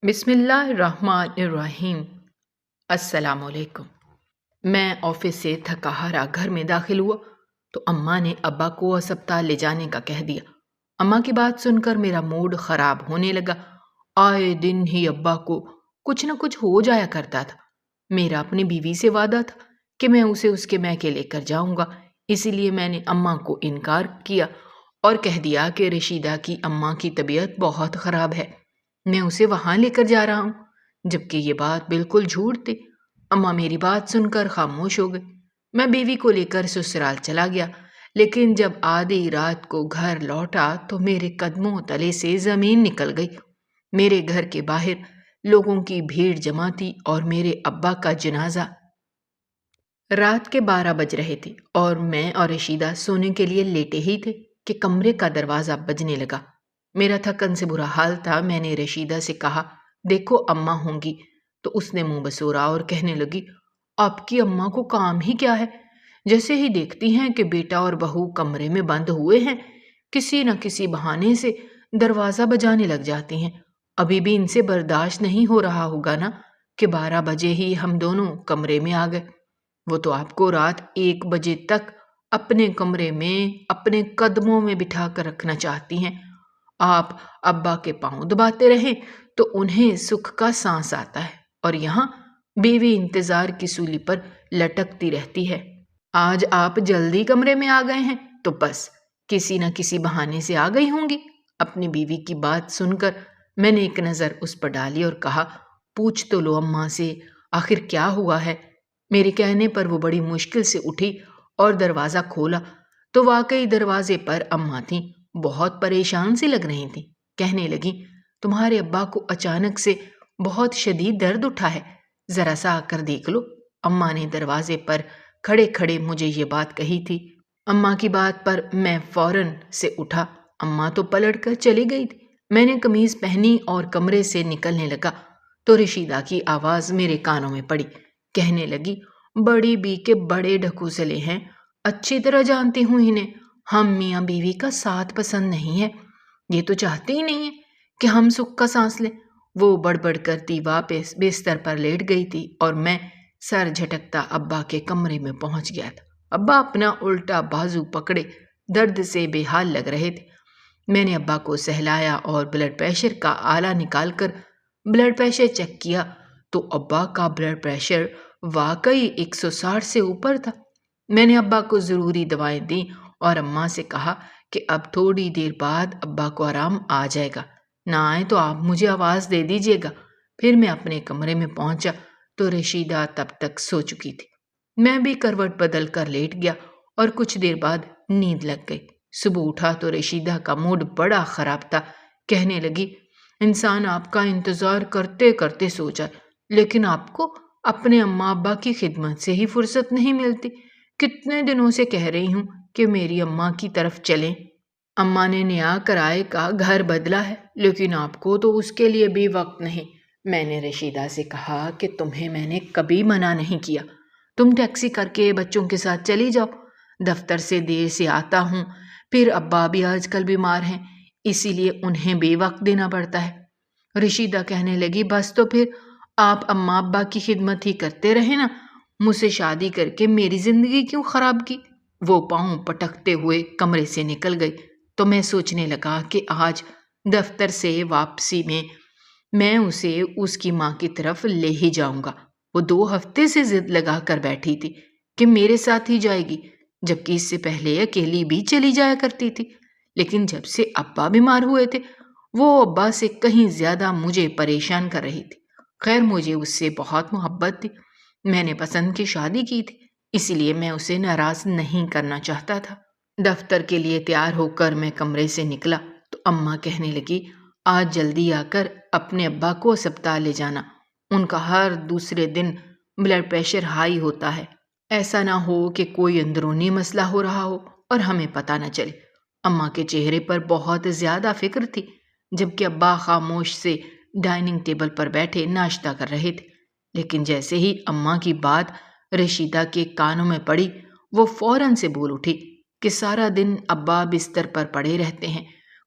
بسم اللہ الرحمن الرحیم۔ السلام علیکم۔ میں آفس سے تھکا ہارا گھر میں داخل ہوا تو اماں نے ابا کو اسپتال لے جانے کا کہہ دیا۔ اماں کی بات سن کر میرا موڈ خراب ہونے لگا۔ آئے دن ہی ابا کو کچھ نہ کچھ ہو جایا کرتا تھا۔ میرا اپنی بیوی سے وعدہ تھا کہ میں اسے اس کے میکے لے کر جاؤں گا، اسی لیے میں نے اماں کو انکار کیا اور کہہ دیا کہ رشیدہ کی اماں کی طبیعت بہت خراب ہے، میں اسے وہاں لے کر جا رہا ہوں، جبکہ یہ بات بالکل جھوٹ تھی۔ اماں میری بات سن کر خاموش ہو گئی۔ میں بیوی کو لے کر سسرال چلا گیا، لیکن جب آدھی رات کو گھر لوٹا تو میرے قدموں تلے سے زمین نکل گئی۔ میرے گھر کے باہر لوگوں کی بھیڑ جمع تھی اور میرے ابا کا جنازہ۔ رات کے 12 بج رہے تھے اور میں اور رشیدہ سونے کے لیے لیٹے ہی تھے کہ کمرے کا دروازہ بجنے لگا۔ میرا تھکن سے برا حال تھا۔ میں نے رشیدہ سے کہا، دیکھو اماں ہوں گی، تو اس نے منہ بسورا اور کہنے لگی، آپ کی اماں کو کام ہی کیا ہے؟ جیسے ہی دیکھتی ہیں کہ بیٹا اور بہو کمرے میں بند ہوئے ہیں، کسی نہ کسی بہانے سے دروازہ بجانے لگ جاتی ہیں۔ ابھی بھی ان سے برداشت نہیں ہو رہا ہوگا نا کہ 12 بجے ہی ہم دونوں کمرے میں آ گئے۔ وہ تو آپ کو رات 1 بجے تک اپنے کمرے میں اپنے قدموں میں بٹھا کر رکھنا چاہتی ہیں۔ آپ ابا کے پاؤں دباتے رہیں تو انہیں سکھ کا سانس آتا ہے، اور یہاں بیوی انتظار کی سولی پر لٹکتی رہتی ہے۔ آج آپ جلدی کمرے میں آ گئے ہیں تو بس کسی نہ کسی بہانے سے آ گئی ہوں گی۔ اپنی بیوی کی بات سن کر میں نے ایک نظر اس پر ڈالی اور کہا، پوچھ تو لو اماں سے آخر کیا ہوا ہے۔ میرے کہنے پر وہ بڑی مشکل سے اٹھی اور دروازہ کھولا تو واقعی دروازے پر اماں تھیں۔ بہت پریشان سی لگ رہی تھیں۔ کہنے لگی، تمہارے ابا کو اچانک سے بہت شدید درد اٹھا ہے، ذرا سا آ کر دیکھ لو۔ اماں نے دروازے پر کھڑے کھڑے مجھے یہ بات کہی تھی۔ اماں کی بات پر میں فوراً سے اٹھا۔ اماں تو پلٹ کر چلی گئی تھی۔ میں نے قمیض پہنی اور کمرے سے نکلنے لگا تو رشیدہ کی آواز میرے کانوں میں پڑی۔ کہنے لگی، بڑی بی کے بڑے ڈھکوسلے ہیں، اچھی طرح جانتی ہوں انہیں۔ ہم میاں بیوی کا ساتھ پسند نہیں ہے، یہ تو چاہتے ہی نہیں ہے کہ ہم سکھ کا سانس لیں۔ وہ بڑبڑ کرتی واپس بستر پر لیٹ گئی تھی اور میں سر جھٹکتا ابا کے کمرے میں پہنچ گیا تھا۔ ابا اپنا الٹا بازو پکڑے درد سے بے حال لگ رہے تھے۔ میں نے ابا کو سہلایا اور بلڈ پریشر کا آلہ نکال کر بلڈ پریشر چیک کیا تو ابا کا بلڈ پریشر واقعی 160 سے اوپر تھا۔ میں نے ابا کو ضروری دوائیں دیں اور اماں سے کہا کہ اب تھوڑی دیر بعد ابا کو آرام آ جائے گا، نہ آئے تو آپ مجھے آواز دے دیجیے گا۔ پھر میں اپنے کمرے میں پہنچا تو رشیدہ تب تک سو چکی تھی۔ میں بھی کروٹ بدل کر لیٹ گیا اور کچھ دیر بعد نیند لگ گئی۔ صبح اٹھا تو رشیدہ کا موڈ بڑا خراب تھا۔ کہنے لگی، انسان آپ کا انتظار کرتے کرتے سو جائے، لیکن آپ کو اپنے اماں ابا کی خدمت سے ہی فرصت نہیں ملتی۔ کتنے دنوں سے کہہ رہی ہوں کہ میری اماں کی طرف چلیں۔ اماں نے نیا کرائے کا گھر بدلا ہے، لیکن آپ کو تو اس کے لیے بھی وقت نہیں۔ میں نے رشیدہ سے کہا کہ تمہیں میں نے کبھی منع نہیں کیا، تم ٹیکسی کر کے بچوں کے ساتھ چلی جاؤ۔ دفتر سے دیر سے آتا ہوں، پھر ابا بھی آج کل بیمار ہیں، اسی لیے انہیں بھی وقت دینا پڑتا ہے۔ رشیدہ کہنے لگی، بس تو پھر آپ اماں ابا کی خدمت ہی کرتے رہے نا، مجھ سے شادی کر کے میری زندگی کیوں خراب کی؟ وہ پاؤں پٹکتے ہوئے کمرے سے نکل گئی تو میں سوچنے لگا کہ آج دفتر سے واپسی میں اسے اس کی ماں کی طرف لے ہی جاؤں گا۔ وہ 2 ہفتے سے ضد لگا کر بیٹھی تھی کہ میرے ساتھ ہی جائے گی، جبکہ اس سے پہلے اکیلی بھی چلی جایا کرتی تھی۔ لیکن جب سے ابا بیمار ہوئے تھے، وہ ابا سے کہیں زیادہ مجھے پریشان کر رہی تھی۔ خیر مجھے اس سے بہت محبت تھی، میں نے پسند کی شادی کی تھی، اسی لیے میں اسے ناراض نہیں کرنا چاہتا تھا۔ دفتر کے لیے تیار ہو کر میں کمرے سے نکلا تو اماں کہنے لگی، آج جلدی آ کر اپنے ابا کو اسپتال لے جانا، ان کا ہر دوسرے دن بلڈ پریشر ہائی ہوتا ہے، ایسا نہ ہو کہ کوئی اندرونی مسئلہ ہو رہا ہو اور ہمیں پتہ نہ چلے۔ اماں کے چہرے پر بہت زیادہ فکر تھی، جبکہ ابا خاموش سے ڈائننگ ٹیبل پر بیٹھے ناشتہ کر رہے تھے۔ لیکن جیسے ہی اماں کی بات رشیدہ کے کانوں میں پڑی، وہ فوراً سے بول اٹھی کہ سارا دن ابا بستر پر پڑے رہتے ہیں،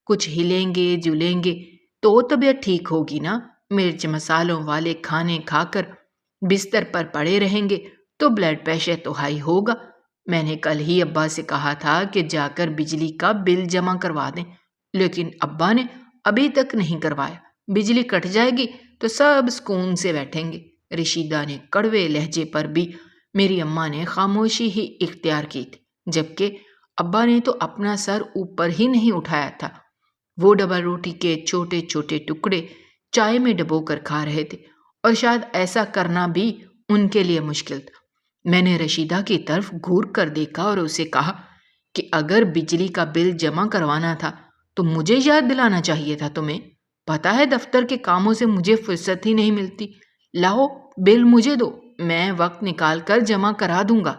کچھ ہلیں گے جلیں گے تو طبیعت ٹھیک ہوگی نا۔ مرچ مسالوں والے کھانے کھا کر بستر پر پڑے رہیں گے تو بلڈ پریشر تو ہائی ہوگا۔ میں نے کل ہی ابا سے کہا تھا کہ جا کر بجلی کا بل جمع کروا دیں، لیکن ابا نے ابھی تک نہیں کروایا۔ بجلی کٹ جائے گی تو سب سکون سے بیٹھیں گے۔ رشیدہ نے کڑوے لہجے پر بھی میری اماں نے خاموشی ہی اختیار کی تھی، جبکہ ابا نے تو اپنا سر اوپر ہی نہیں اٹھایا تھا۔ وہ ڈبل روٹی کے چھوٹے چھوٹے ٹکڑے چائے میں ڈبو کر کھا رہے تھے، اور شاید ایسا کرنا بھی ان کے لیے مشکل تھا۔ میں نے رشیدہ کی طرف گھور کر دیکھا اور اسے کہا کہ اگر بجلی کا بل جمع کروانا تھا تو مجھے یاد دلانا چاہیے تھا تمہیں۔ پتہ ہے دفتر کے کاموں سے مجھے فرصت ہی نہیں ملتی۔ لاؤ بل مجھے دو، میں وقت نکال کر جمع کرا دوں گا۔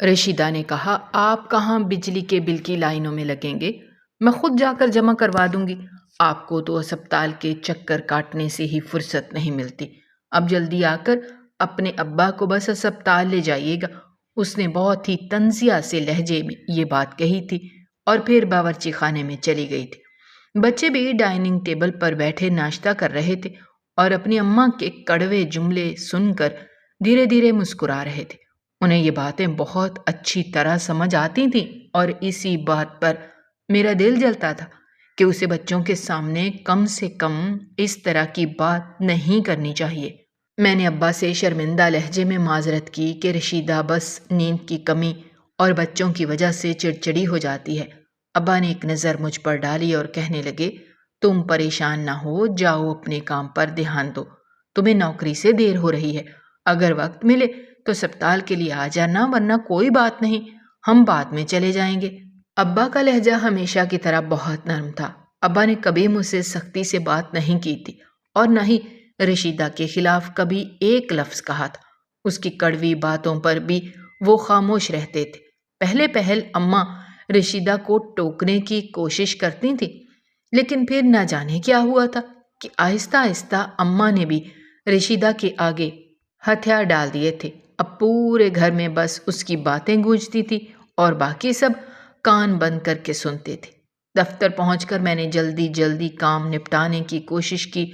رشیدہ نے کہا، آپ کہاں بجلی کے بل کی لائنوں میں لگیں گے، میں خود جا کر جمع کروا دوں گی۔ آپ کو تو اسپتال کے چکر کاٹنے سے ہی فرصت نہیں ملتی۔ اب جلدی آ کر اپنے ابا کو بس اسپتال لے جائیے گا۔ اس نے بہت ہی تنزیہ سے لہجے میں یہ بات کہی تھی اور پھر باورچی خانے میں چلی گئی تھی۔ بچے بھی ڈائننگ ٹیبل پر بیٹھے ناشتہ کر رہے تھے اور اپنی اماں کے کڑوے جملے سن کر دھیرے دھیرے مسکرا رہے تھے۔ انہیں یہ باتیں بہت اچھی طرح سمجھ آتی تھیں، اور اسی بات پر میرا دل جلتا تھا کہ اسے بچوں کے سامنے کم سے کم اس طرح کی بات نہیں کرنی چاہیے۔ میں نے ابا سے شرمندہ لہجے میں معذرت کی کہ رشیدہ بس نیند کی کمی اور بچوں کی وجہ سے چڑچڑی ہو جاتی ہے۔ ابا نے ایک نظر مجھ پر ڈالی اور کہنے لگے، تم پریشان نہ ہو، جاؤ اپنے کام پر دھیان دو۔ تمہیں نوکری سے دیر ہو رہی ہے، اگر وقت ملے تو اسپتال کے لیے آ جانا، ورنہ کوئی بات نہیں، ہم بعد میں چلے جائیں گے۔ ابا کا لہجہ ہمیشہ کی طرح بہت نرم تھا۔ ابا نے کبھی مجھ سے سختی سے بات نہیں کی تھی، اور نہ ہی رشیدہ کے خلاف کبھی ایک لفظ کہا تھا۔ اس کی کڑوی باتوں پر بھی وہ خاموش رہتے تھے۔ پہلے پہل اماں رشیدہ کو ٹوکنے کی کوشش کرتی تھی، لیکن پھر نہ جانے کیا ہوا تھا کہ آہستہ آہستہ اماں نے بھی رشیدہ کے آگے ہتھیار ڈال دیے تھے۔ اب پورے گھر میں بس اس کی باتیں گونجتی تھی اور باقی سب کان بند کر کے سنتے تھے۔ دفتر پہنچ کر میں نے جلدی جلدی کام نپٹانے کی کوشش کی،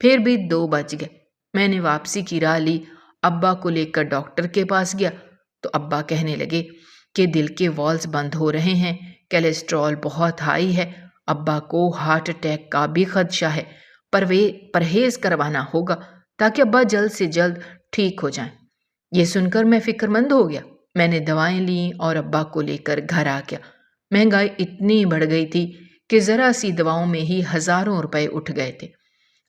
پھر بھی 2 بج گئے۔ میں نے واپسی کی راہ لی، ابا کو لے کر ڈاکٹر کے پاس گیا تو ابا کہنے لگے کہ دل کے والز بند ہو رہے ہیں، کولیسٹرول بہت ہائی ہے، ابا کو ہارٹ اٹیک کا بھی خدشہ ہے، پرہیز کروانا ہوگا تاکہ ابا جلد سے جلد ٹھیک ہو جائیں۔ یہ سن کر میں فکر مند ہو گیا۔ میں نے دوائیں لیں اور ابا کو لے کر گھر آ گیا۔ مہنگائی اتنی بڑھ گئی تھی کہ ذرا سی دواؤں میں ہی ہزاروں روپے اٹھ گئے تھے۔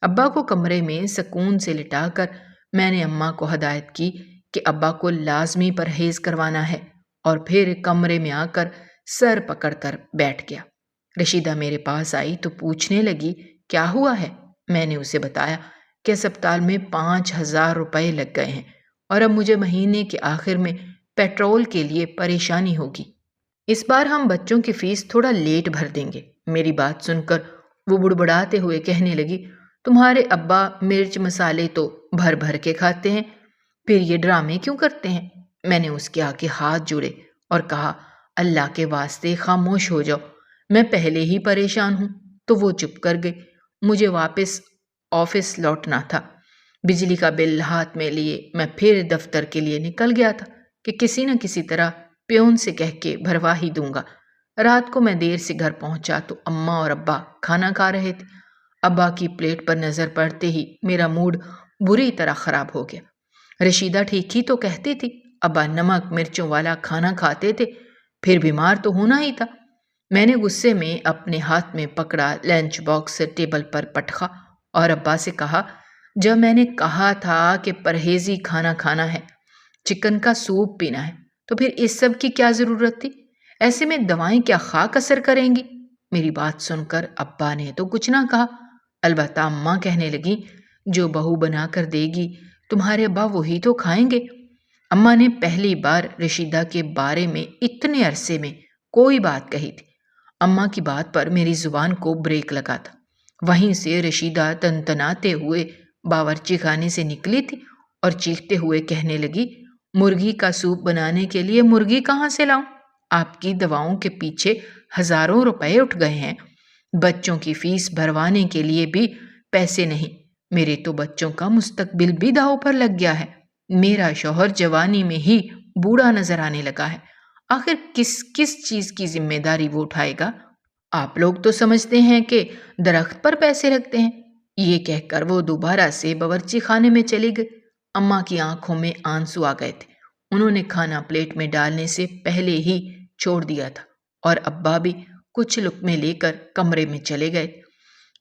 ابا کو کمرے میں سکون سے لٹا کر میں نے اماں کو ہدایت کی کہ ابا کو لازمی پرہیز کروانا ہے، اور پھر کمرے میں آ کر سر پکڑ کر بیٹھ گیا۔ رشیدہ میرے پاس آئی تو پوچھنے لگی، کیا ہوا ہے؟ میں نے اسے بتایا کہ اسپتال میں 5,000 روپے لگ گئے ہیں، اور اب مجھے مہینے کے آخر میں پیٹرول کے لیے پریشانی ہوگی۔ اس بار ہم بچوں کی فیس تھوڑا لیٹ بھر دیں گے۔ میری بات سن کر وہ بڑبڑاتے ہوئے کہنے لگی، تمہارے ابا مرچ مسالے تو بھر بھر کے کھاتے ہیں، پھر یہ ڈرامے کیوں کرتے ہیں؟ میں نے اس کے آگے ہاتھ جوڑے اور کہا، اللہ کے واسطے خاموش ہو جاؤ، میں پہلے ہی پریشان ہوں۔ تو وہ چپ کر گئی۔ مجھے واپس آفس لوٹنا تھا۔ بجلی کا بل ہاتھ میں لیے میں پھر دفتر کے لیے نکل گیا تھا کہ کسی نہ کسی طرح پیون سے کہہ کے بھروا ہی دوں گا۔ رات کو میں دیر سے گھر پہنچا تو اماں اور ابا کھانا کھا رہے تھے۔ ابا کی پلیٹ پر نظر پڑتے ہی میرا موڈ بری طرح خراب ہو گیا۔ رشیدہ ٹھیک ہی تو کہتی تھی، ابا نمک مرچوں والا کھانا کھاتے تھے، پھر بیمار تو ہونا ہی تھا۔ میں نے غصے میں اپنے ہاتھ میں پکڑا لنچ باکس ٹیبل پر پٹخا اور ابا سے کہا، جب میں نے کہا تھا کہ پرہیزی کھانا کھانا ہے، چکن کا سوپ پینا ہے، تو پھر اس سب کی کیا ضرورت تھی؟ ایسے میں دوائیں کیا خاک اثر کریں گی؟ میری بات سن کر ابا نے تو کچھ نہ کہا، البتہ اماں کہنے لگی، جو بہو بنا کر دے گی تمہارے ابا وہی تو کھائیں گے۔ اماں نے پہلی بار رشیدہ کے بارے میں اتنے عرصے میں کوئی بات کہی تھی۔ اماں کی بات پر میری زبان کو بریک لگا تھا۔ وہیں سے رشیدہ تنتناتے ہوئے باورچی خانے سے نکلی تھی اور چیختے ہوئے کہنے لگی، مرغی کا سوپ بنانے کے لیے مرغی کہاں سے لاؤں؟ آپ کی دواؤں کے پیچھے ہزاروں روپے اٹھ گئے ہیں، بچوں کی فیس بھروانے کے لیے بھی پیسے نہیں۔ میرے تو بچوں کا مستقبل بھی داؤ پر لگ گیا ہے۔ میرا شوہر جوانی میں ہی بوڑھا نظر آنے لگا ہے۔ آخر کس کس چیز کی ذمہ داری وہ اٹھائے گا؟ آپ لوگ تو سمجھتے ہیں کہ درخت پر پیسے رکھتے ہیں۔ یہ کہہ کر وہ دوبارہ سے باورچی خانے میں چلی گئی۔ اماں کی آنکھوں میں آنسو آ گئے تھے۔ انہوں نے کھانا پلیٹ میں ڈالنے سے پہلے ہی چھوڑ دیا تھا اور ابا بھی کچھ لقمے لے کر کمرے میں چلے گئے۔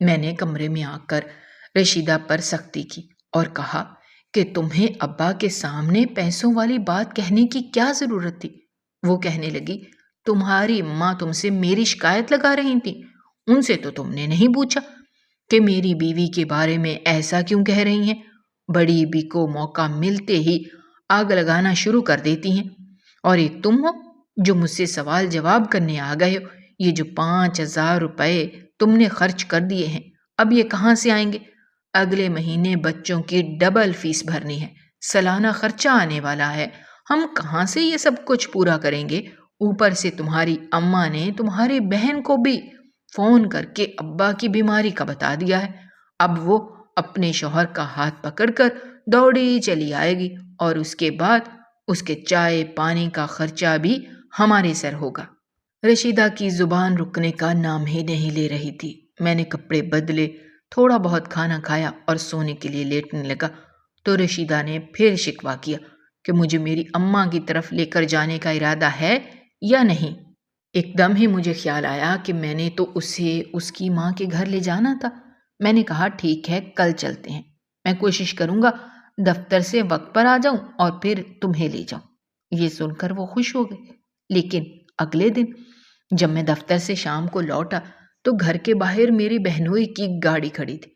میں نے کمرے میں آ کر رشیدہ پر سختی کی اور کہا کہ تمہیں ابا کے سامنے پیسوں والی بات کہنے کی کیا ضرورت تھی؟ وہ کہنے لگی، تمہاری اماں تم سے میری شکایت لگا رہی تھی، ان سے تو تم نے نہیں پوچھا کہ میری بیوی کے بارے میں ایسا کیوں کہہ رہی ہیں؟ بڑی بی کو موقع ملتے ہی آگ لگانا شروع کر دیتی ہیں، اور ایک تم ہو جو مجھ سے سوال جواب کرنے آ گئے ہو۔ یہ جو 5,000 روپے تم نے خرچ کر دیے ہیں، اب یہ کہاں سے آئیں گے؟ اگلے مہینے بچوں کی ڈبل فیس بھرنی ہے، سالانہ خرچہ آنے والا ہے، ہم کہاں سے یہ سب کچھ پورا کریں گے؟ اوپر سے تمہاری اماں نے تمہاری بہن کو بھی فون کر کے ابا کی بیماری کا بتا دیا ہے۔ اب وہ اپنے شوہر کا ہاتھ پکڑ کر دوڑی چلی آئے گی اور اس کے بعد اس کے چائے پانی کا خرچہ بھی ہمارے سر ہوگا۔ رشیدہ کی زبان رکنے کا نام ہی نہیں لے رہی تھی۔ میں نے کپڑے بدلے، تھوڑا بہت کھانا کھایا اور سونے کے لیے لیٹنے لگا تو رشیدہ نے پھر شکوہ کیا کہ مجھے میری اماں کی طرف لے کر جانے کا ارادہ ہے یا نہیں۔ ایک دم ہی مجھے خیال آیا کہ میں نے تو اسے اس کی ماں کے گھر لے جانا تھا۔ میں نے کہا ٹھیک ہے، کل چلتے ہیں، میں کوشش کروں گا دفتر سے وقت پر آ جاؤں اور پھر تمہیں لے جاؤں۔ یہ سن کر وہ خوش ہو گئے۔ لیکن اگلے دن جب میں دفتر سے شام کو لوٹا تو گھر کے باہر میری بہنوئی کی گاڑی کھڑی تھی۔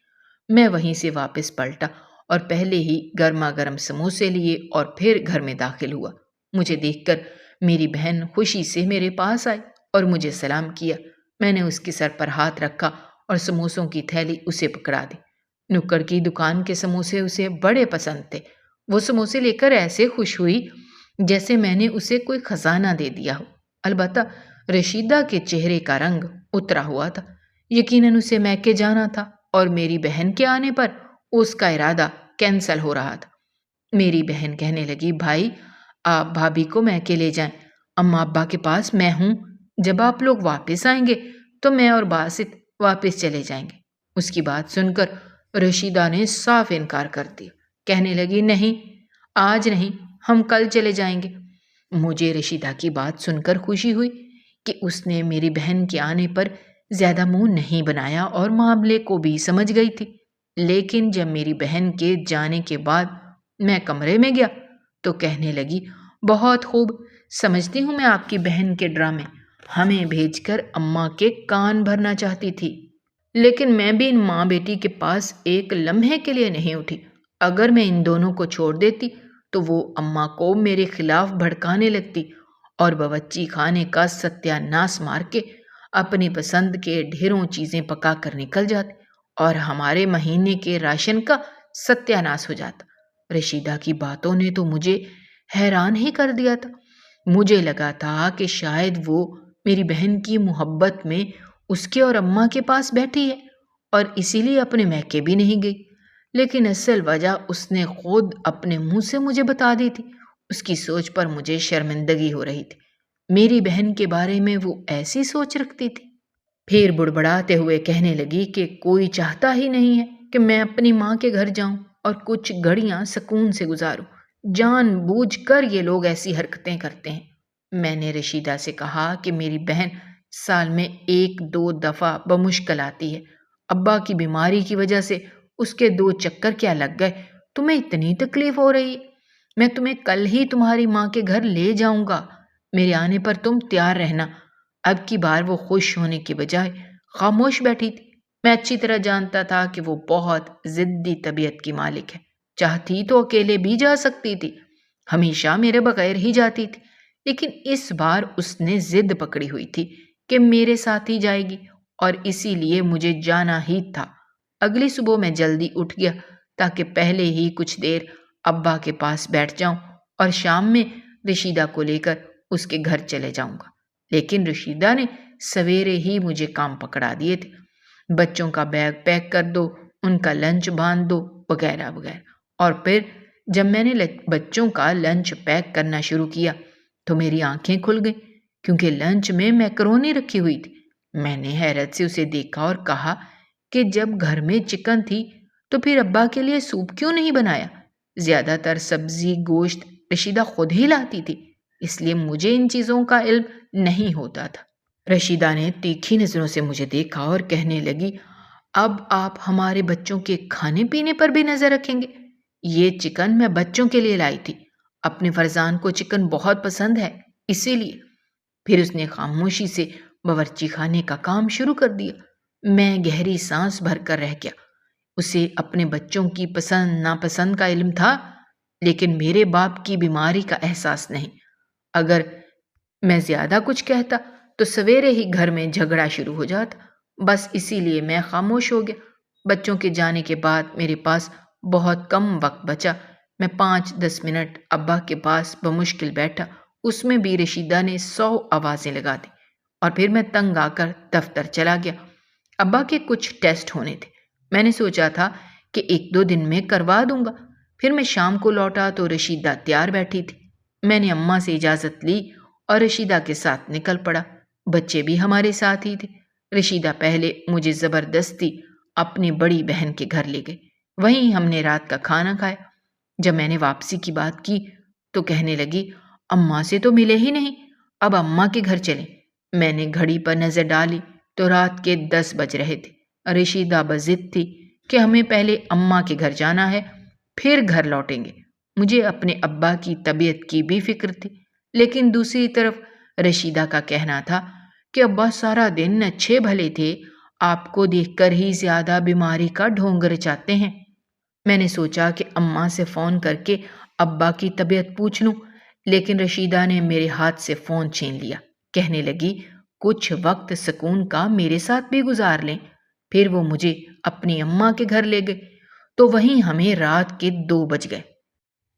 میں وہیں سے واپس پلٹا اور پہلے ہی گرما گرم سموسے لیے اور پھر گھر میں داخل ہوا۔ مجھے دیکھ کر میری بہن خوشی سے میرے پاس آئی اور مجھے سلام کیا۔ میں نے اس کے سر پر ہاتھ رکھا اور سموسوں کی تھیلی اسے پکڑا دی۔ نکڑ کی دکان کے سموسے اسے بڑے پسند تھے۔ وہ سموسے لے کر ایسے خوش ہوئی جیسے میں نے اسے کوئی خزانہ دے دیا ہو۔ البتہ رشیدہ کے چہرے کا رنگ اترا ہوا تھا۔ یقیناً اسے میکے جانا تھا اور میری بہن کے آنے پر اس کا ارادہ کینسل ہو رہا تھا۔ میری بہن کہنے لگی، بھائی آپ بھابھی کو میکے لے جائیں، اماں ابا کے پاس میں ہوں، جب آپ لوگ واپس آئیں گے تو میں اور باسط واپس چلے جائیں گے۔ اس کی بات سن کر رشیدہ نے صاف انکار کر دیا، کہنے لگی نہیں، آج نہیں، ہم کل چلے جائیں گے۔ مجھے رشیدہ کی بات سن کر خوشی ہوئی کہ اس نے میری بہن کے آنے پر زیادہ منہ نہیں بنایا اور معاملے کو بھی سمجھ گئی تھی۔ لیکن جب میری بہن کے جانے کے بعد میں کمرے میں گیا تو کہنے لگی، بہت خوب، سمجھتی ہوں میں آپ کی بہن کے ڈرامے، ہمیں بھیج کر اماں کے کان بھرنا چاہتی تھی، لیکن میں بھی ان ماں بیٹی کے پاس ایک لمحے کے لیے نہیں اٹھی۔ اگر میں ان دونوں کو چھوڑ دیتی تو وہ اماں کو میرے خلاف بھڑکانے لگتی اور باورچی خانے کا ستیہ ناس مار کے اپنی پسند کے ڈھیروں چیزیں پکا کر نکل جاتی اور ہمارے مہینے کے راشن کا ستیہ ناس ہو جاتا۔ رشیدہ کی باتوں نے تو مجھے حیران ہی کر دیا تھا۔ مجھے لگا تھا کہ شاید وہ میری بہن کی محبت میں اس کے اور اماں کے پاس بیٹھی ہے اور اسی لیے اپنے میکے بھی نہیں گئی، لیکن اصل وجہ اس نے خود اپنے منہ سے مجھے بتا دی تھی۔ اس کی سوچ پر مجھے شرمندگی ہو رہی تھی۔ میری بہن کے بارے میں وہ ایسی سوچ رکھتی تھی۔ پھر بڑبڑاتے ہوئے کہنے لگی کہ کوئی چاہتا ہی نہیں ہے کہ میں اپنی ماں کے گھر جاؤں اور کچھ گھڑیاں سکون سے گزاروں، جان بوجھ کر یہ لوگ ایسی حرکتیں کرتے ہیں۔ میں نے رشیدہ سے کہا کہ میری بہن سال میں 1-2 دفعہ بمشکل آتی ہے، ابا کی بیماری کی وجہ سے اس کے 2 چکر کیا لگ گئے، تمہیں اتنی تکلیف ہو رہی ہے؟ میں تمہیں کل ہی تمہاری ماں کے گھر لے جاؤں گا، میرے آنے پر تم تیار رہنا۔ اب کی بار وہ خوش ہونے کے بجائے خاموش بیٹھی تھی۔ میں اچھی طرح جانتا تھا کہ وہ بہت ضدی طبیعت کی مالک ہے، چاہتی تو اکیلے بھی جا سکتی تھی، ہمیشہ میرے بغیر ہی جاتی تھی، لیکن اس بار اس نے ضد پکڑی ہوئی تھی کہ میرے ساتھ ہی جائے گی اور اسی لیے مجھے جانا ہی تھا۔ اگلی صبح میں جلدی اٹھ گیا تاکہ پہلے ہی کچھ دیر ابا کے پاس بیٹھ جاؤں اور شام میں رشیدہ کو لے کر اس کے گھر چلے جاؤں گا۔ لیکن رشیدہ نے سویرے ہی مجھے کام پکڑا دیے تھے۔ بچوں کا بیگ پیک کر دو، ان کا لنچ باندھ دو وغیرہ وغیرہ۔ اور پھر جب میں نے بچوں کا لنچ پیک کرنا شروع کیا تو میری آنکھیں کھل گئیں، کیونکہ لنچ میں میکرونی رکھی ہوئی تھی۔ میں نے حیرت سے اسے دیکھا اور کہا کہ جب گھر میں چکن تھی تو پھر ابا کے لیے سوپ کیوں نہیں بنایا؟ زیادہ تر سبزی گوشت رشیدہ خود ہی لاتی تھی، اس لیے مجھے ان چیزوں کا علم نہیں ہوتا تھا۔ رشیدہ نے تیکھی نظروں سے مجھے دیکھا اور کہنے لگی، اب آپ ہمارے بچوں کے کھانے پینے پر بھی نظر رکھیں گے؟ یہ چکن میں بچوں کے لیے لائی تھی، اپنے فرزان کو چکن بہت پسند ہے، اسی لیے۔ پھر اس نے خاموشی سے باورچی خانے کا کام شروع کر دیا۔ میں گہری سانس بھر کر رہ گیا۔ اسے اپنے بچوں کی پسند ناپسند کا علم تھا، لیکن میرے باپ کی بیماری کا احساس نہیں۔ اگر میں زیادہ کچھ کہتا تو سویرے ہی گھر میں جھگڑا شروع ہو جاتا، بس اسی لیے میں خاموش ہو گیا۔ بچوں کے جانے کے بعد میرے پاس بہت کم وقت بچا۔ میں 5-10 منٹ ابا کے پاس بمشکل بیٹھا، اس میں بھی رشیدہ نے 100 آوازیں لگا دی، اور پھر میں تنگ آ کر دفتر چلا گیا۔ ابا کے کچھ ٹیسٹ ہونے تھے، میں نے سوچا تھا کہ 1-2 دن میں کروا دوں گا۔ پھر میں شام کو لوٹا تو رشیدہ تیار بیٹھی تھی۔ میں نے اماں سے اجازت لی اور رشیدہ کے ساتھ نکل پڑا۔ بچے بھی ہمارے ساتھ ہی تھے۔ رشیدہ پہلے مجھے زبردستی اپنی بڑی بہن کے گھر لے گئی، وہیں ہم نے رات کا کھانا کھایا۔ جب میں نے واپسی کی بات کی تو کہنے لگی، اماں سے تو ملے ہی نہیں، اب اماں کے گھر چلیں۔ میں نے گھڑی پر نظر ڈالی تو رات کے 10 بج رہے تھے۔ رشیدہ بضد تھی کہ ہمیں پہلے اماں کے گھر جانا ہے، پھر گھر لوٹیں گے۔ مجھے اپنے ابا کی طبیعت کی بھی فکر تھی، لیکن دوسری طرف رشیدہ کا کہنا تھا کہ ابا سارا دن اچھے بھلے تھے، آپ کو دیکھ کر ہی زیادہ بیماری کا ڈھونگ رچاتے ہیں۔ میں نے سوچا کہ اماں سے فون کر کے ابا کی طبیعت پوچھ لوں، لیکن رشیدہ نے میرے ہاتھ سے فون چھین لیا۔ کہنے لگی، کچھ وقت سکون کا میرے ساتھ بھی گزار لیں۔ پھر وہ مجھے اپنی اماں کے گھر لے گئے تو وہیں ہمیں رات کے 2 بج گئے۔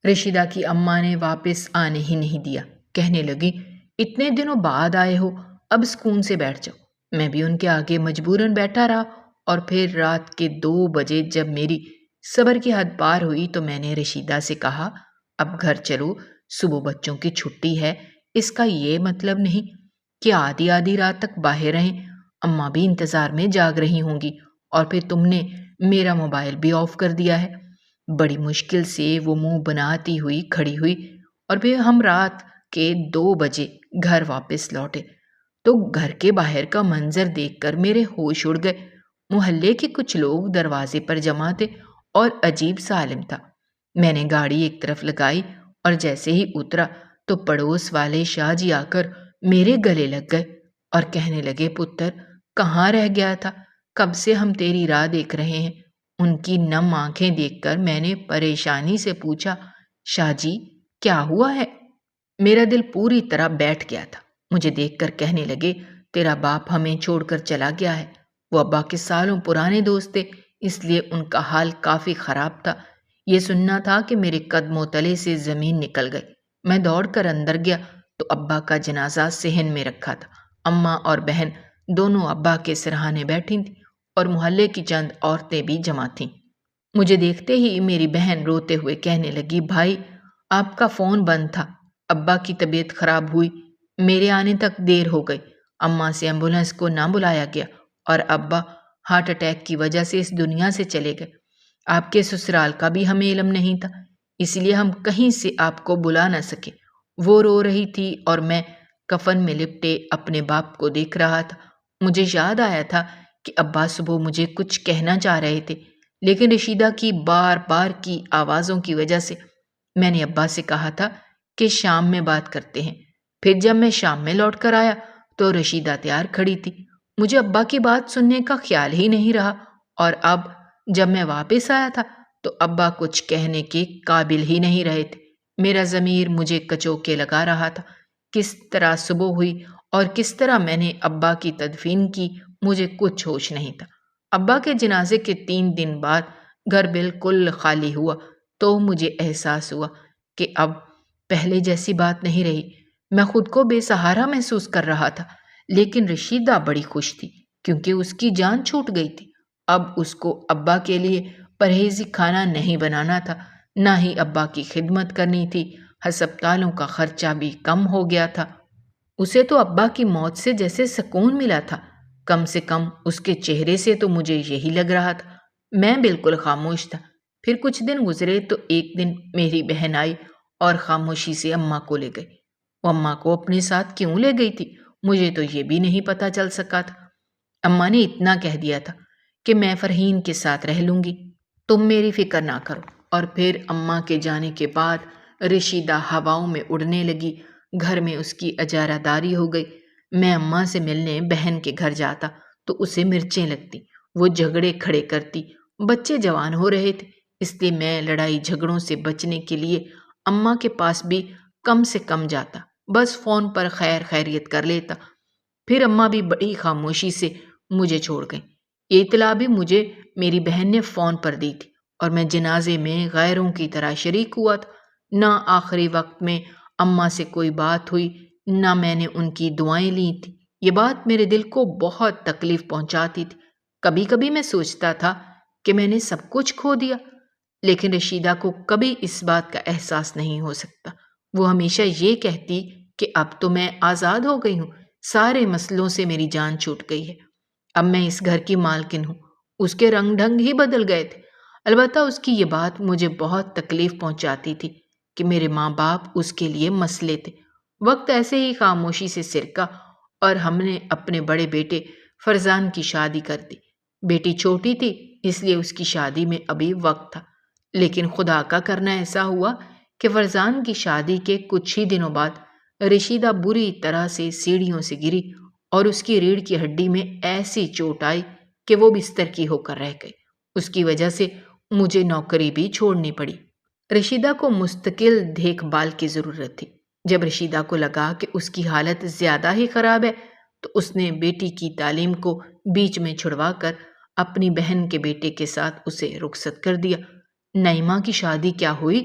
رشیدہ کی اماں نے واپس آنے ہی نہیں دیا۔ کہنے لگی، اتنے دنوں بعد آئے ہو، اب سکون سے بیٹھ جاؤ۔ میں بھی ان کے آگے مجبوراً بیٹھا رہا، اور پھر رات کے 2 بجے جب میری صبر کی حد پار ہوئی تو میں نے رشیدہ سے کہا، اب گھر چلو، صبح بچوں کی چھٹی ہے۔ اس کا یہ مطلب نہیں کہ آدھی آدھی رات تک باہر رہیں، اماں بھی انتظار میں جاگ رہی ہوں گی، اور پھر تم نے میرا موبائل بھی آف کر دیا ہے۔ بڑی مشکل سے وہ منہ بناتی ہوئی کھڑی ہوئی، اور پھر ہم رات کے 2 بجے گھر واپس لوٹے تو گھر کے باہر کا منظر دیکھ کر میرے ہوش اڑ گئے۔ محلے کے کچھ لوگ دروازے پر جمع تھے اور عجیب سا عالم تھا۔ میں نے گاڑی ایک طرف لگائی اور جیسے ہی اترا تو پڑوس والے شاہ جی آ کر میرے گلے لگ گئے اور کہنے لگے، پتر کہاں رہ گیا تھا؟ کب سے ہم تیری راہ دیکھ رہے ہیں۔ ان کی نم آنکھیں دیکھ کر میں نے پریشانی سے پوچھا، شاہ جی کیا ہوا ہے؟ میرا دل پوری طرح بیٹھ گیا تھا۔ مجھے دیکھ کر کہنے لگے، تیرا باپ ہمیں چھوڑ کر چلا گیا ہے۔ وہ ابا کے سالوں پرانے دوست تھے، اس لیے ان کا حال کافی خراب تھا۔ یہ سننا تھا کہ میرے قدموں تلے سے زمین نکل گئی۔ میں دوڑ کر اندر گیا تو ابا کا جنازہ صحن میں رکھا تھا۔ اماں اور بہن دونوں ابا کے سرہانے بیٹھی تھیں اور محلے کی چند عورتیں بھی جمع تھیں۔ مجھے دیکھتے ہی میری بہن روتے ہوئے کہنے لگی، بھائی آپ کا فون بند تھا، ابا کی طبیعت خراب ہوئی، میرے آنے تک دیر ہو گئی، اماں سے ایمبولینس کو نہ بلایا گیا اور ابا ہارٹ اٹیک کی وجہ سے اس دنیا سے چلے گئے۔ آپ کے سسرال کا بھی ہمیں علم نہیں تھا، اس لیے ہم کہیں سے آپ کو بلا نہ سکے۔ وہ رو رہی تھی اور میں کفن میں لپٹے اپنے باپ کو دیکھ رہا تھا۔ مجھے یاد آیا تھا کہ ابا صبح مجھے کچھ کہنا چاہ رہے تھے، لیکن رشیدہ کی بار بار کی آوازوں کی وجہ سے میں نے ابا سے کہا تھا کہ شام میں بات کرتے ہیں۔ پھر جب میں شام میں لوٹ کر آیا تو رشیدہ تیار کھڑی تھی۔ مجھے ابا کی بات سننے کا خیال ہی نہیں رہا، اور اب جب میں واپس آیا تھا تو ابا کچھ کہنے کے قابل ہی نہیں رہے تھے۔ میرا ضمیر مجھے کچوکے لگا رہا تھا۔ کس طرح صبح ہوئی اور کس طرح میں نے ابا کی تدفین کی، مجھے کچھ ہوش نہیں تھا۔ ابا کے جنازے کے 3 دن بعد گھر بالکل خالی ہوا تو مجھے احساس ہوا کہ اب پہلے جیسی بات نہیں رہی۔ میں خود کو بے سہارا محسوس کر رہا تھا، لیکن رشیدہ بڑی خوش تھی کیونکہ اس کی جان چھوٹ گئی تھی۔ اب اس کو ابا کے لیے پرہیزی کھانا نہیں بنانا تھا، نہ ہی ابا کی خدمت کرنی تھی۔ ہسپتالوں کا خرچہ بھی کم ہو گیا تھا۔ اسے تو ابا کی موت سے جیسے سکون ملا تھا، کم سے کم اس کے چہرے سے تو مجھے یہی لگ رہا تھا۔ میں بالکل خاموش تھا۔ پھر کچھ دن گزرے تو ایک دن میری بہن آئی اور خاموشی سے اماں کو لے گئی۔ وہ اماں کو اپنے ساتھ کیوں لے گئی تھی مجھے تو یہ بھی نہیں پتہ چل سکا تھا۔ اماں نے اتنا کہہ دیا تھا کہ میں فرحین کے ساتھ رہ لوں گی، تم میری فکر نہ کرو۔ اور پھر اماں کے جانے کے بعد رشیدہ ہواؤں میں اڑنے لگی، گھر میں اس کی اجارہ داری ہو گئی۔ میں اماں سے ملنے بہن کے گھر جاتا تو اسے مرچیں لگتی، وہ جھگڑے کھڑے کرتی۔ بچے جوان ہو رہے تھے، اس لیے میں لڑائی جھگڑوں سے بچنے کے لیے اماں کے پاس بھی کم سے کم جاتا، بس فون پر خیر خیریت کر لیتا۔ پھر اماں بھی بڑی خاموشی سے مجھے چھوڑ گئیں۔ یہ اطلاع بھی مجھے میری بہن نے فون پر دی تھی اور میں جنازے میں غیروں کی طرح شریک ہوا تھا۔ نہ آخری وقت میں اماں سے کوئی بات ہوئی، نہ میں نے ان کی دعائیں لی تھیں۔ یہ بات میرے دل کو بہت تکلیف پہنچاتی تھی۔ کبھی کبھی میں سوچتا تھا کہ میں نے سب کچھ کھو دیا، لیکن رشیدہ کو کبھی اس بات کا احساس نہیں ہو سکتا۔ وہ ہمیشہ یہ کہتی کہ اب تو میں آزاد ہو گئی ہوں، سارے مسئلوں سے میری جان چھوٹ گئی ہے، اب میں اس گھر کی مالکن ہوں۔ اس کے رنگ ڈھنگ ہی بدل گئے تھے۔ البتہ اس کی یہ بات مجھے بہت تکلیف پہنچاتی تھی کہ میرے ماں باپ اس کے لیے مسئلے تھے۔ وقت ایسے ہی خاموشی سے سرکا اور ہم نے اپنے بڑے بیٹے فرزان کی شادی کر دی۔ بیٹی چھوٹی تھی اس لیے اس کی شادی میں ابھی وقت تھا، لیکن خدا کا کرنا ایسا ہوا کہ فرزان کی شادی کے کچھ ہی دنوں بعد رشیدہ بری طرح سے سیڑھیوں سے گری اور اس کی ریڑھ کی ہڈی میں ایسی چوٹ آئی کہ وہ بستر کی ہو کر رہ گئی۔ اس کی وجہ سے مجھے نوکری بھی چھوڑنی پڑی۔ رشیدہ کو مستقل دیکھ بھال کی ضرورت تھی۔ جب رشیدہ کو لگا کہ اس کی حالت زیادہ ہی خراب ہے تو اس نے بیٹی کی تعلیم کو بیچ میں چھڑوا کر اپنی بہن کے بیٹے کے ساتھ اسے رخصت کر دیا۔ نعیمہ کی شادی کیا ہوئی،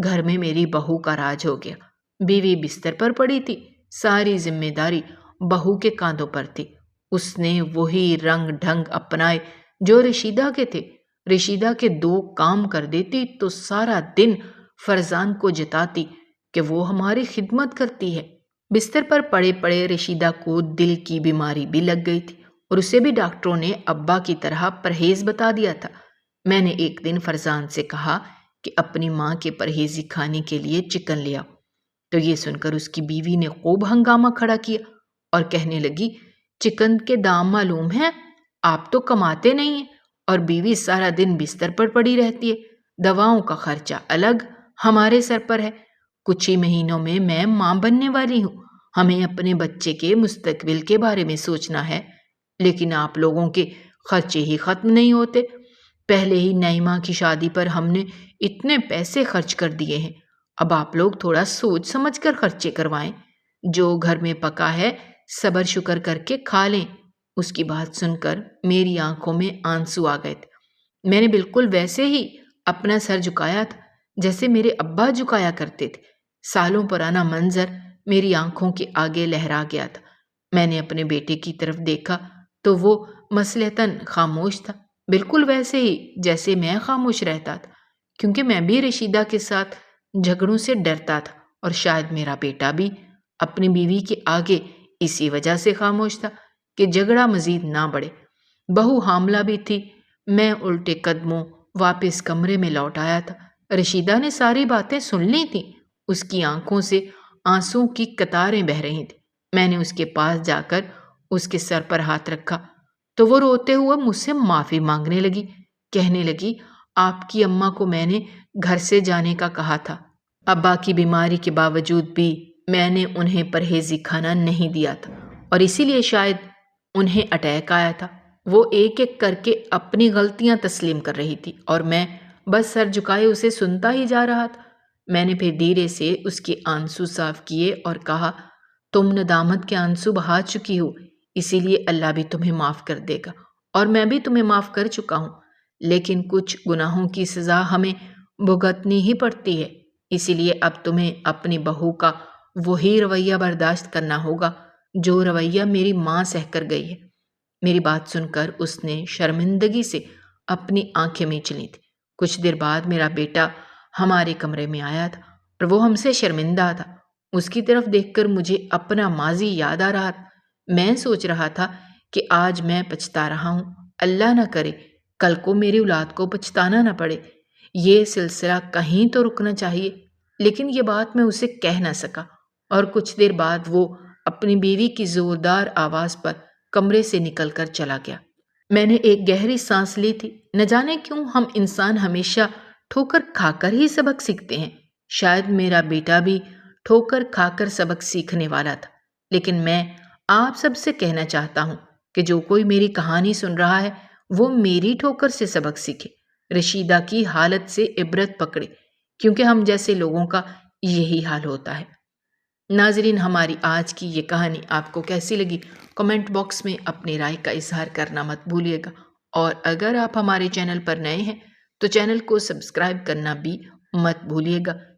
گھر میں میری بہو کا راج ہو گیا۔ بیوی بستر پر پڑی تھی، ساری ذمہ داری بہو کے کاندھوں پر تھی۔ اس نے وہی رنگ ڈھنگ اپنائے جو رشیدہ کے تھے۔ رشیدہ کے 2 کام کر دیتی تو سارا دن فرزان کو جتاتی کہ وہ ہماری خدمت کرتی ہے۔ بستر پر پڑے پڑے رشیدہ کو دل کی بیماری بھی لگ گئی تھی اور اسے بھی ڈاکٹروں نے ابا کی طرح پرہیز بتا دیا تھا۔ میں نے ایک دن فرزان سے کہا کہ اپنی ماں کے پرہیزی کھانے کے لیے چکن لے آؤ، تو یہ سن کر اس کی بیوی نے خوب ہنگامہ کھڑا کیا اور کہنے لگی، چکن کے دام معلوم ہیں؟ آپ تو کماتے نہیں ہیں اور بیوی سارا دن بستر پر پڑی رہتی ہے، دواؤں کا خرچہ الگ ہمارے سر پر ہے۔ کچھ ہی مہینوں میں میں ماں بننے والی ہوں، ہمیں اپنے بچے کے مستقبل کے بارے میں سوچنا ہے، لیکن آپ لوگوں کے خرچے ہی ختم نہیں ہوتے۔ پہلے ہی نعیمہ کی شادی پر ہم نے اتنے پیسے خرچ کر دیے ہیں، اب آپ لوگ تھوڑا سوچ سمجھ کر خرچے کروائیں، جو گھر میں پکا ہے صبر شکر کر کے کھا لیں۔ اس کی بات سن کر میری آنکھوں میں آنسو آ گئے تھے۔ میں نے بالکل ویسے ہی اپنا سر جھکایا تھا جیسے میرے ابا جھکایا کرتے تھے۔ سالوں پرانا منظر میری آنکھوں کے آگے لہرا گیا تھا۔ میں نے اپنے بیٹے کی طرف دیکھا تو وہ مصلحتاً خاموش تھا، بالکل ویسے ہی جیسے میں خاموش رہتا تھا، کیونکہ میں بھی رشیدہ کے ساتھ جھگڑوں سے ڈرتا تھا اور شاید میرا بیٹا بھی اپنی بیوی کے آگے اسی وجہ سے خاموش تھا کہ جھگڑا مزید نہ بڑھے۔ بہو حاملہ بھی تھی۔ میں الٹے قدموں واپس کمرے میں لوٹ آیا تھا۔ رشیدہ نے ساری باتیں سن لی تھیں، اس کی آنکھوں سے آنسوں کی قطاریں بہہ رہی تھیں۔ میں نے اس کے پاس جا کر اس کے سر پر ہاتھ رکھا تو وہ روتے ہوئے مجھ سے معافی مانگنے لگی، کہنے لگی، آپ کی اماں کو میں نے گھر سے جانے کا کہا تھا، ابا کی بیماری کے باوجود بھی میں نے انہیں پرہیزی کھانا نہیں دیا تھا اور اسی لیے شاید انہیں اٹیک آیا تھا۔ وہ ایک ایک کر کے اپنی غلطیاں تسلیم کر رہی تھی اور میں بس سر جھکائے اسے سنتا ہی جا رہا تھا۔ میں نے پھر دھیرے سے اس کے آنسو صاف کیے اور کہا، تم ندامت کے آنسو بہا چکی ہو، اسی لیے اللہ بھی تمہیں معاف کر دے گا اور میں بھی تمہیں معاف کر چکا ہوں، لیکن کچھ گناہوں کی سزا ہمیں بھگتنی ہی پڑتی ہے، اسی لیے اب تمہیں اپنی بہو کا وہی رویہ برداشت کرنا ہوگا جو رویہ میری ماں سہ کر گئی ہے۔ میری بات سن کر اس نے شرمندگی سے اپنی آنکھیں میچ لی تھی۔ کچھ دیر بعد میرا بیٹا ہمارے کمرے میں آیا تھا اور وہ ہم سے شرمندہ تھا۔ اس کی طرف دیکھ کر مجھے اپنا ماضی یاد آ رہا تھا۔ میں سوچ رہا تھا کہ آج میں پچھتا رہا ہوں، اللہ نہ کرے کل کو میری اولاد کو پچھتانا نہ پڑے۔ یہ سلسلہ کہیں تو رکنا چاہیے، لیکن یہ بات میں اسے کہہ نہ سکا، اور کچھ دیر بعد وہ اپنی بیوی کی زوردار آواز پر کمرے سے نکل کر چلا گیا۔ میں نے ایک گہری سانس لی تھی۔ نہ جانے کیوں ہم انسان ہمیشہ ٹھوکر کھا کر ہی سبق سیکھتے ہیں۔ شاید میرا بیٹا بھی ٹھوکر کھا کر سبق سیکھنے والا تھا، لیکن میں آپ سب سے کہنا چاہتا ہوں کہ جو کوئی میری کہانی سن رہا ہے وہ میری ٹھوکر سے سبق سیکھے، رشیدہ کی حالت سے عبرت پکڑے، کیونکہ ہم جیسے لوگوں کا یہی حال ہوتا ہے۔ ناظرین، ہماری آج کی یہ کہانی آپ کو کیسی لگی؟ کمنٹ باکس میں اپنی رائے کا اظہار کرنا مت بھولیے گا، اور اگر آپ ہمارے چینل پر نئے ہیں تو چینل کو سبسکرائب کرنا بھی مت بھولیے گا